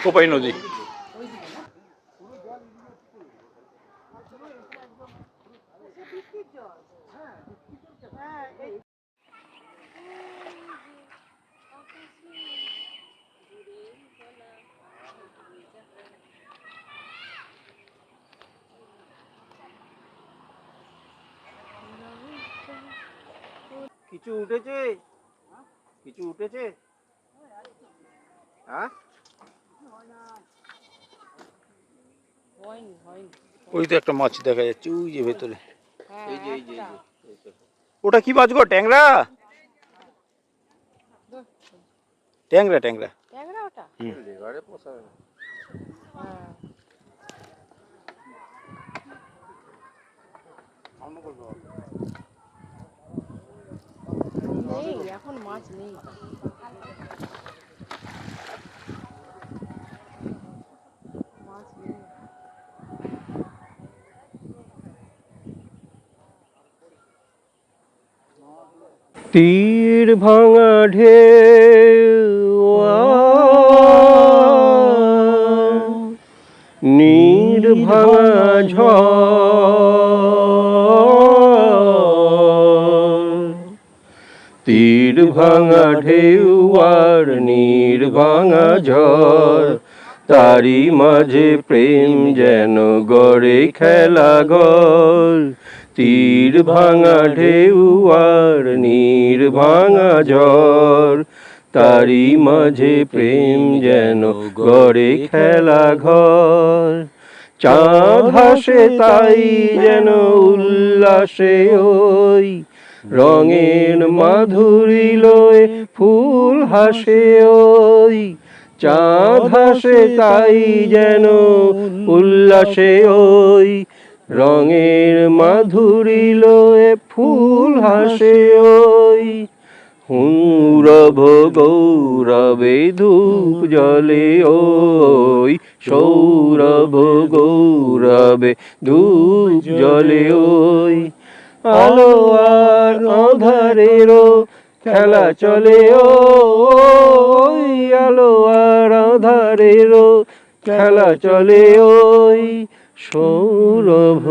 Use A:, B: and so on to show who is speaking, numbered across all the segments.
A: কোপাই নদী।
B: কিছু উঠেছে, কিছু উঠেছে। হ্যাঁ,
A: ওই তো একটা মাছ দেখা যাচ্ছে ওই যে ভেতরে।
B: এই যে এই যে
A: ওটা কি মাছ গো? ট্যাংরা? ট্যাংরা ট্যাংরা
C: ট্যাংরা ওটা?
B: লেবারে পোষাবে না।
C: নেই, এখন মাছ নেই। মাছ নেই।
B: তীর ভাঙা ঢেউ নীর ভাঙা ঝড়, তীর ভাঙা ঢেউ আর নীর ভাঙা ঝড়, তারি মাঝে প্রেম যেন গড়ে খেলা ঘর। তীর ভাঙা ঢেউ আর নীর ভাঙা ঝড়, তারি মাঝে প্রেম যেন গড়ে খেলা ঘর। চাঁদ হাসে তাই যেন উল্লাসে ওই, রঙের মাধুরী লয়ে ফুল হাসে ওই। চাঁদ হাসে তাই যেন উল্লাসে ওই, রঙের মাধুরী লয়ে ফুল হাসে ওই। হুরভ গৌরবে ধূপ জলে ওই, সৌরভ গৌরবে ধূপ জলে ওই। আলো আর আঁধারেরও খেলা চলে ওই, আলো আর আঁধারেরও খেলা চলে ওই। সৌরভ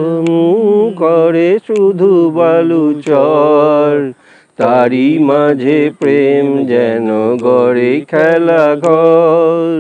B: করে শুধু বালুচর, তারি মাঝে প্রেম যেন গড়ে খেলা ঘর।